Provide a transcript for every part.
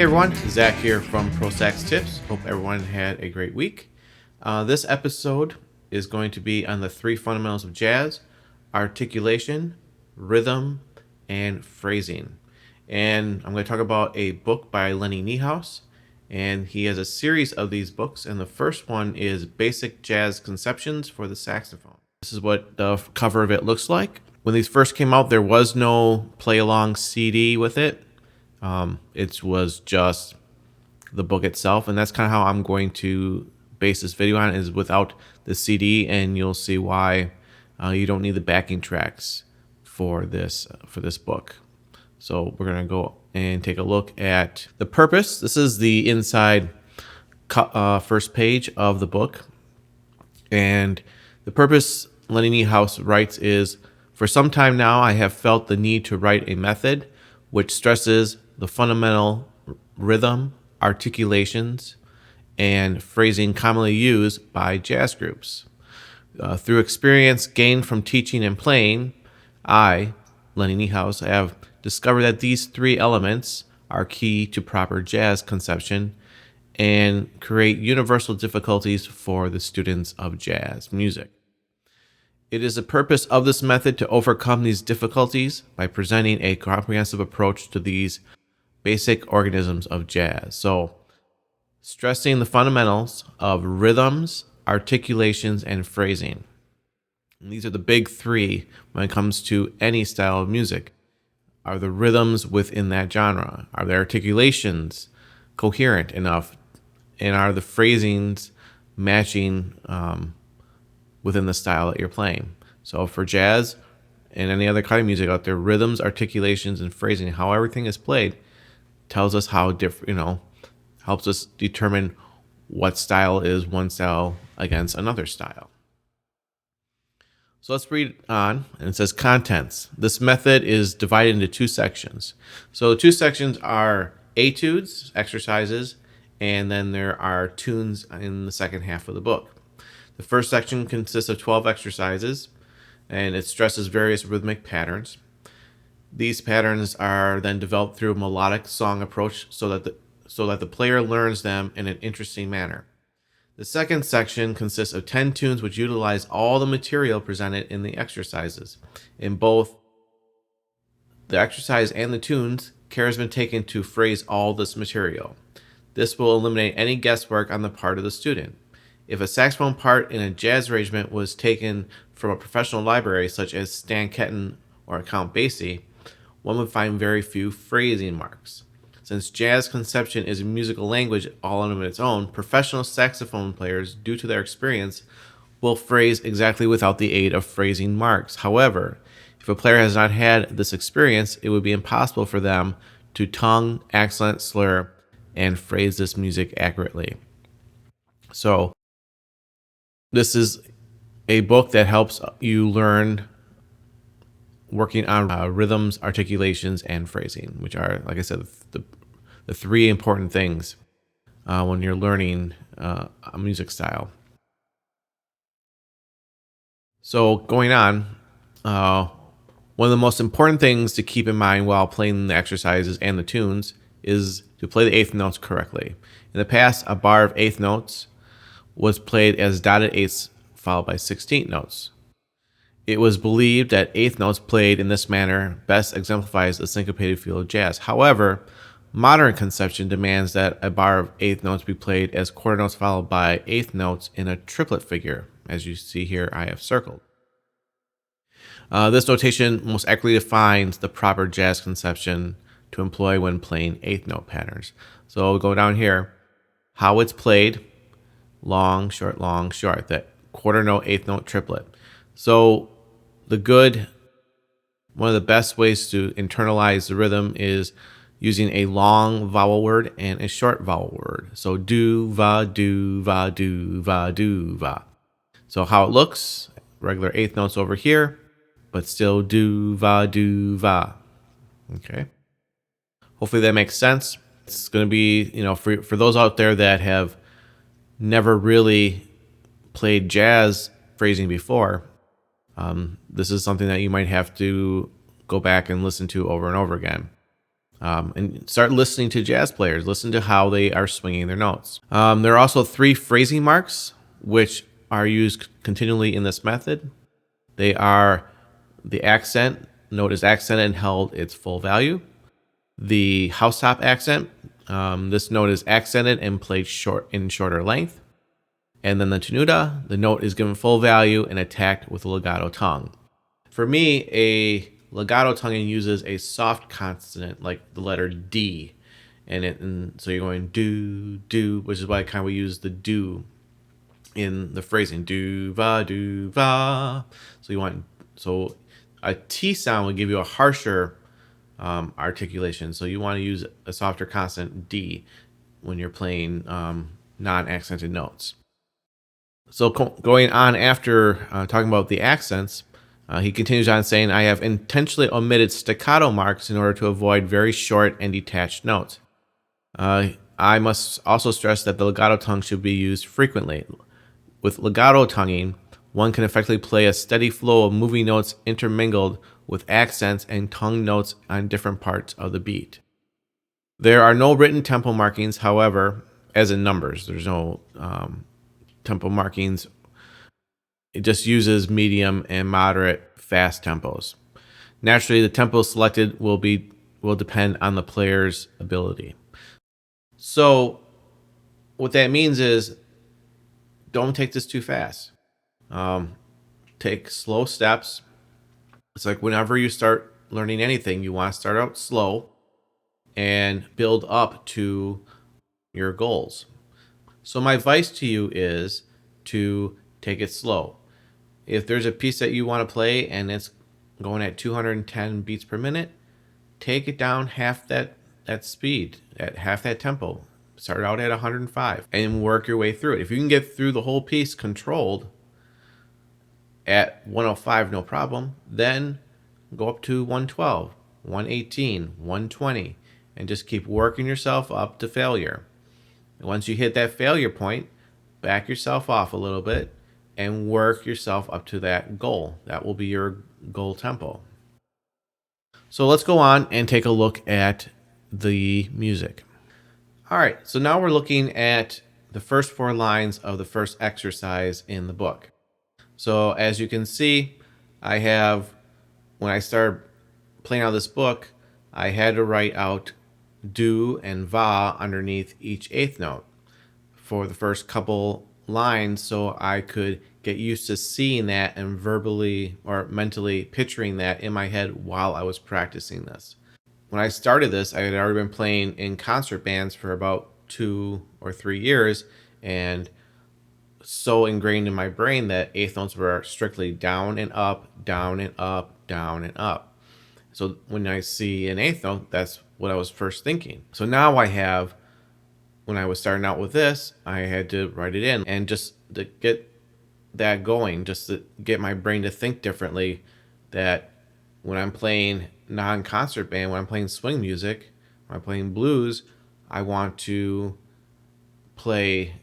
Hey everyone, Zach here from Pro Sax Tips. Hope everyone had a great week. This episode is going to be on the three fundamentals of jazz: articulation, rhythm, and phrasing. And I'm going to talk about a book by Lennie Niehaus. And he has a series of these books, and the first one is Basic Jazz Conceptions for the Saxophone. This is what the cover of it looks like. When these first came out, there was no play-along CD with it. It was just the book itself, and that's kind of how I'm going to base this video on, is without the CD, and you'll see why you don't need the backing tracks for this book. So we're going to go and take a look at the purpose. This is the inside first page of the book, and the purpose, Lennie Niehaus writes, is: for some time now I have felt the need to write a method which stresses the fundamental rhythm, articulations, and phrasing commonly used by jazz groups. Through experience gained from teaching and playing, I, Lennie Niehaus, have discovered that these three elements are key to proper jazz conception and create universal difficulties for the students of jazz music. It is the purpose of this method to overcome these difficulties by presenting a comprehensive approach to these basic organisms of jazz. So, stressing the fundamentals of rhythms, articulations, and phrasing. And these are the big three when it comes to any style of music. Are the rhythms within that genre? Are the articulations coherent enough? And are the phrasings matching within the style that you're playing? So for jazz and any other kind of music out there, rhythms, articulations, and phrasing, how everything is played, tells us how different, helps us determine what style is one style against another style. So let's read on, and it says contents. This method is divided into two sections. So the two sections are etudes, exercises, and then there are tunes in the second half of the book. The first section consists of 12 exercises, and it stresses various rhythmic patterns. These patterns are then developed through a melodic song approach so that the player learns them in an interesting manner. The second section consists of 10 tunes which utilize all the material presented in the exercises. In both the exercise and the tunes, care has been taken to phrase all this material. This will eliminate any guesswork on the part of the student. If a saxophone part in a jazz arrangement was taken from a professional library such as Stan Kenton or Count Basie, one would find very few phrasing marks. Since jazz conception is a musical language all on its own, professional saxophone players, due to their experience, will phrase exactly without the aid of phrasing marks. However, if a player has not had this experience, it would be impossible for them to tongue, accent, slur, and phrase this music accurately. So, this is a book that helps you learn working on rhythms, articulations, and phrasing, which are, like I said, the three important things when you're learning a music style. So going on, one of the most important things to keep in mind while playing the exercises and the tunes is to play the eighth notes correctly. In the past, a bar of eighth notes was played as dotted eighths followed by 16th notes. It was believed that eighth notes played in this manner best exemplifies the syncopated feel of jazz. However, modern conception demands that a bar of eighth notes be played as quarter notes followed by eighth notes in a triplet figure, as you see here I have circled. This notation most accurately defines the proper jazz conception to employ when playing eighth note patterns. So we'll go down here, how it's played: long, short, that quarter note, eighth note triplet. So one of the best ways to internalize the rhythm is using a long vowel word and a short vowel word. So do, va, do, va, do, va, do, va. So how it looks, regular eighth notes over here, but still do, va, do, va. Okay. Hopefully that makes sense. It's going to be, for those out there that have never really played jazz phrasing before, this is something that you might have to go back and listen to over and over again. And start listening to jazz players. Listen to how they are swinging their notes. There are also 3 phrasing marks, which are used continually in this method. They are the accent. Note is accented and held its full value. The house top accent. This note is accented and played shorter length. And then the tenuta. The note is given full value and attacked with a legato tongue. For me, a legato tonguing uses a soft consonant like the letter D, and so you're going do do, which is why we use the do in the phrasing do va. So a T sound would give you a harsher articulation. So you want to use a softer consonant D when you're playing non-accented notes. So going on after talking about the accents. He continues on saying, I have intentionally omitted staccato marks in order to avoid very short and detached notes. I must also stress that the legato tongue should be used frequently. With legato tonguing, one can effectively play a steady flow of moving notes intermingled with accents and tongue notes on different parts of the beat. There are no written tempo markings, however, as in numbers. There's no tempo markings. It just uses medium and moderate fast tempos. Naturally, the tempo selected will depend on the player's ability. So what that means is don't take this too fast. Take slow steps. It's like whenever you start learning anything, you want to start out slow and build up to your goals. So my advice to you is to take it slow. If there's a piece that you want to play and it's going at 210 beats per minute, take it down half that speed, at half that tempo. Start out at 105 and work your way through it. If you can get through the whole piece controlled at 105, no problem, then go up to 112, 118, 120, and just keep working yourself up to failure. And once you hit that failure point, back yourself off a little bit and work yourself up to that goal. That will be your goal tempo. So let's go on and take a look at the music. All right, so now we're looking at the first 4 lines of the first exercise in the book. So as you can see, when I started playing out this book, I had to write out do and va underneath each eighth note for the first couple lines so I could get used to seeing that and verbally or mentally picturing that in my head while I was practicing this. When I started this, I had already been playing in concert bands for about 2 or 3 years, and so ingrained in my brain that eighth notes were strictly down and up, down and up, down and up. So when I see an eighth note, that's what I was first thinking. So now when I was starting out with this, I had to write it in, and just to get that going, just to get my brain to think differently, that when I'm playing non-concert band, when I'm playing swing music, when I'm playing blues, I want to play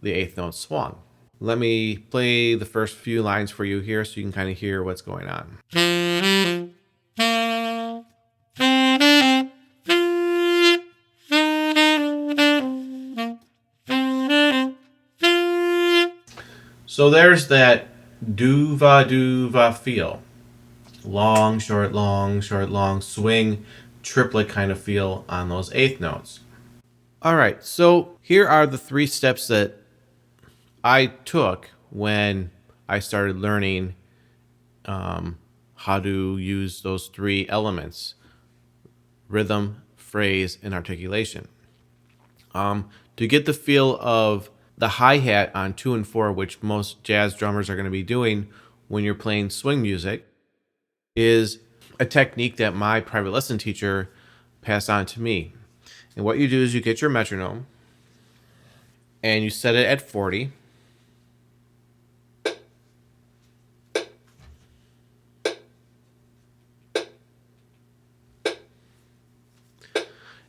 the eighth note swung. Let me play the first few lines for you here so you can kind of hear what's going on. So there's that do va feel. Long, short, long, swing, triplet kind of feel on those eighth notes. All right, so here are the 3 steps that I took when I started learning how to use those 3 elements: rhythm, phrase, and articulation. To get the feel of the hi-hat on 2 and 4, which most jazz drummers are going to be doing when you're playing swing music, is a technique that my private lesson teacher passed on to me. And what you do is you get your metronome and you set it at 40.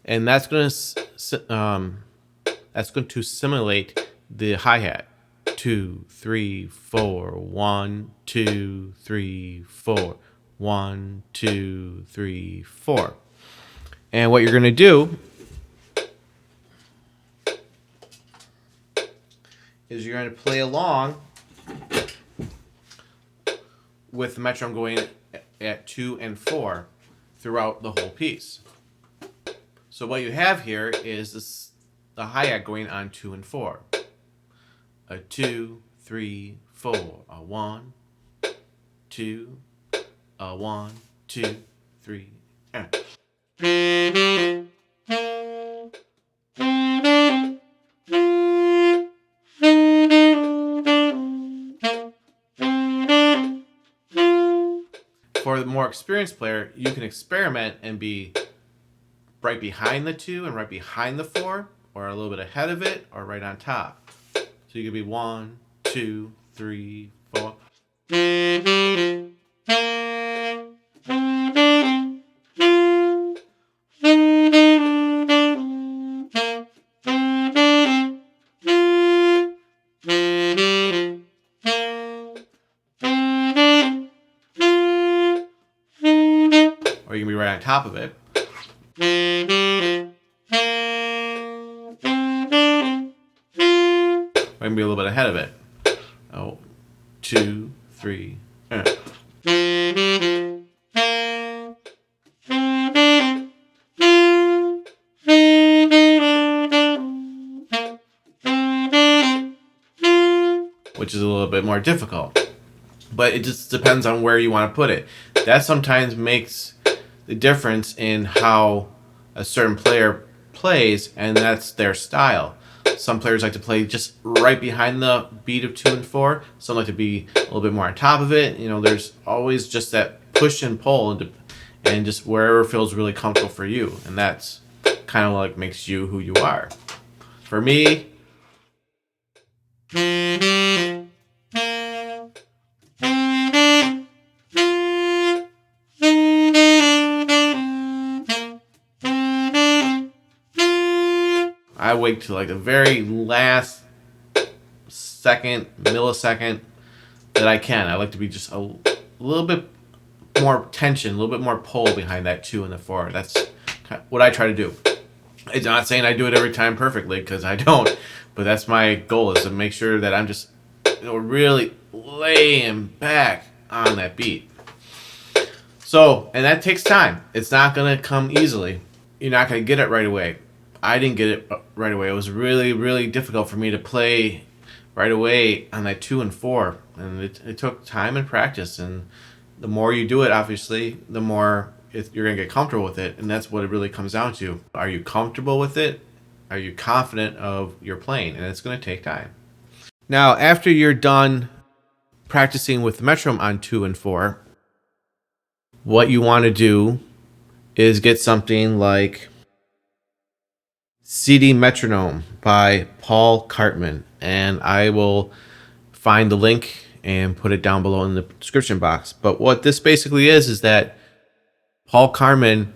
And that's going to simulate the hi-hat. 2, 3, 4, 1, 2, 3, 4, 1, 2, 3, 4. And what you're going to do is you're going to play along with the metronome going at 2 and 4 throughout the whole piece. So what you have here is the hi-hat going on 2 and 4. A 2, 3, 4. A 1, 2, a 1, 2, 3, and. For the more experienced player, you can experiment and be right behind the 2 and right behind the 4, or a little bit ahead of it, or right on top. So you could be 1, 2, 3, 4. Or you can be right on top of it. Or you can be a little bit ahead of it. Oh, 2, 3. Which is a little bit more difficult. But it just depends on where you want to put it. That sometimes makes the difference in how a certain player plays, and that's their style. Some players like to play just right behind the beat of 2 and 4. Some like to be a little bit more on top of it. You know, there's always just that push and pull, and just wherever feels really comfortable for you. And that's kind of like makes you who you are. For me, I wait till like the very last millisecond that I can. I like to be just a little bit more tension, a little bit more pull behind that 2 and the 4. That's what I try to do. I'm not saying I do it every time perfectly, because I don't, but that's my goal, is to make sure that I'm just, really laying back on that beat. So, and that takes time. It's not going to come easily. You're not going to get it right away. I didn't get it right away. It was really, really difficult for me to play right away on that 2 and 4. And it took time and practice. And the more you do it, obviously, the more you're going to get comfortable with it. And that's what it really comes down to. Are you comfortable with it? Are you confident of your playing? And it's going to take time. Now, after you're done practicing with the metronome on 2 and 4, what you want to do is get something like CD Metronome by Paul Carmans, and I will find the link and put it down below in the description box. But what this basically is that Paul Carmans,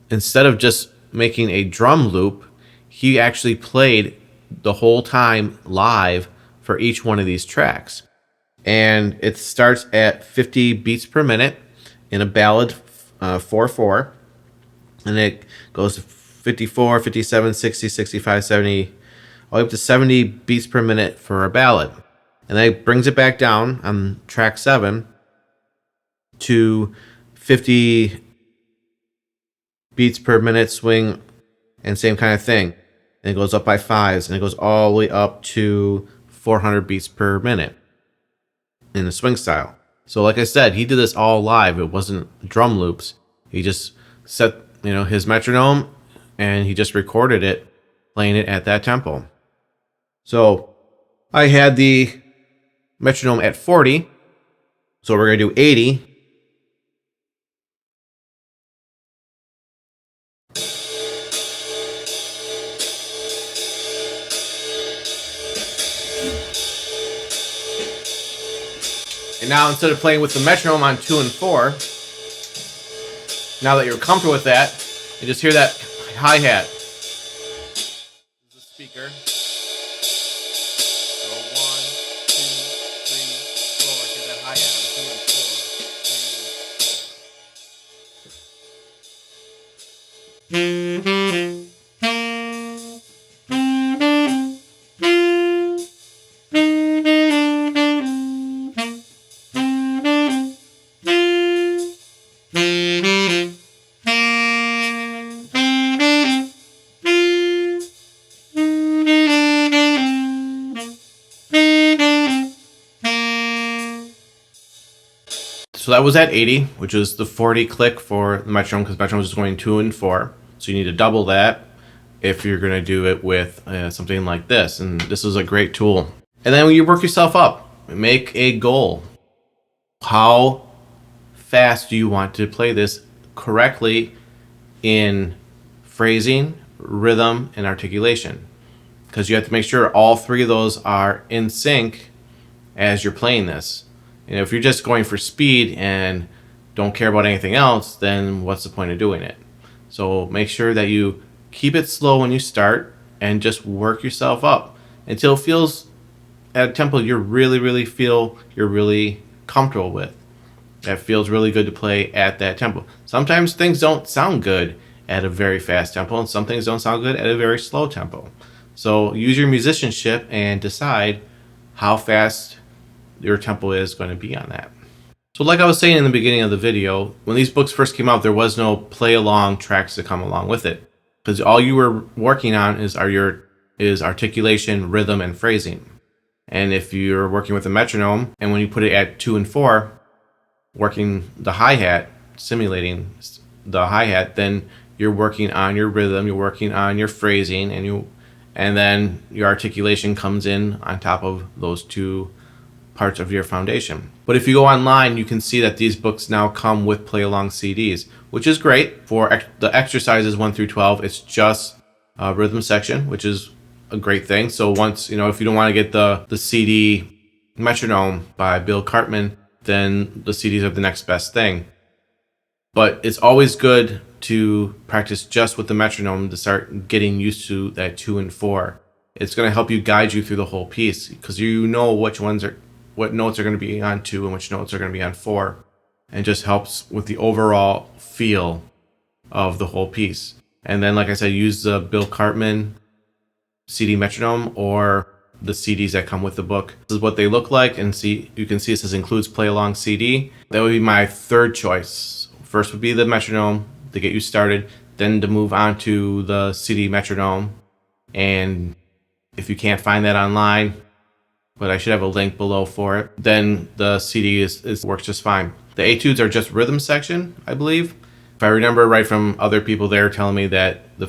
instead of just making a drum loop, he actually played the whole time live for each one of these tracks. And it starts at 50 beats per minute in a ballad 4/4, and it goes to 54, 57, 60, 65, 70, all the way up to 70 beats per minute for a ballad. And then it brings it back down on track 7 to 50 beats per minute swing, and same kind of thing. And it goes up by 5s, and it goes all the way up to 400 beats per minute in the swing style. So like I said, he did this all live. It wasn't drum loops. He just set, his metronome, and he just recorded it, playing it at that tempo. So I had the metronome at 40, so we're going to do 80. And now, instead of playing with the metronome on 2 and 4, now that you're comfortable with that, you just hear that hi-hat. This is the speaker. So 1, 2, 3, 4. Hear that hi-hat on 2 and 4. 3, So that was at 80, which is the 40 click for the metronome, because metronome is going 2 and 4. So you need to double that if you're going to do it with something like this. And this is a great tool. And then when you work yourself up, make a goal. How fast do you want to play this correctly in phrasing, rhythm, and articulation? Because you have to make sure all three of those are in sync as you're playing this. If you're just going for speed and don't care about anything else, then what's the point of doing it? So make sure that you keep it slow when you start and just work yourself up until it feels at a tempo you're really comfortable with. That feels really good to play at that tempo. Sometimes things don't sound good at a very fast tempo, and some things don't sound good at a very slow tempo. So use your musicianship and decide how fast your tempo is going to be on that. So like I was saying in the beginning of the video, when these books first came out, there was no play along tracks to come along with it, because all you were working on is articulation, rhythm, and phrasing. And if you're working with a metronome, and when you put it at 2 and 4, working the hi-hat, simulating the hi-hat, then you're working on your rhythm, you're working on your phrasing, and then your articulation comes in on top of those two parts of your foundation. But if you go online, you can see that these books now come with play along CDs, which is great. For the exercises 1 through 12, it's just a rhythm section, which is a great thing. So once, if you don't want to get the CD Metronome by Paul Carmans, then the CDs are the next best thing. But it's always good to practice just with the metronome to start getting used to that 2 and 4. It's going to help you guide you through the whole piece, because you know what notes are going to be on 2 and which notes are going to be on 4, and just helps with the overall feel of the whole piece. And then, like I said, use the Paul Carmans CD Metronome or the CDs that come with the book. This is what they look like, and you can see it says includes play along CD. That would be my third choice. First would be the metronome to get you started, then to move on to the CD Metronome. And if you can't find that online, but I should have a link below for it, then the CD works just fine. The etudes are just rhythm section, I believe. If I remember right from other people there telling me that the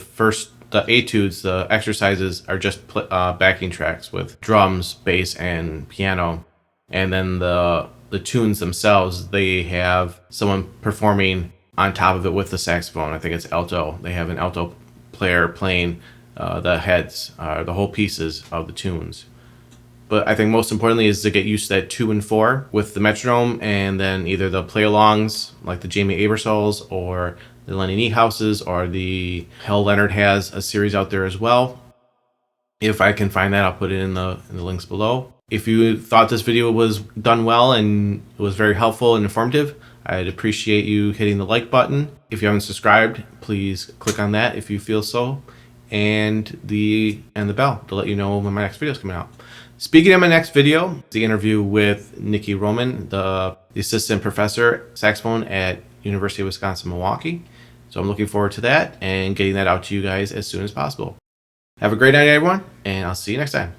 etudes, the exercises, are just backing tracks with drums, bass, and piano. And then the tunes themselves, they have someone performing on top of it with the saxophone. I think it's alto. They have an alto player playing the heads, the whole pieces of the tunes. But I think most importantly is to get used to that 2 and 4 with the metronome, and then either the play-alongs like the Jamie Abersols or the Lennie Niehauses, or the Hell Leonard has a series out there as well. If I can find that, I'll put it in the links below. If you thought this video was done well and it was very helpful and informative, I'd appreciate you hitting the like button. If you haven't subscribed, please click on that if you feel so, and the bell to let you know when my next video is coming out. Speaking of my next video, the interview with Nikki Roman, the assistant professor saxophone at University of Wisconsin-Milwaukee. So I'm looking forward to that and getting that out to you guys as soon as possible. Have a great night, everyone, and I'll see you next time.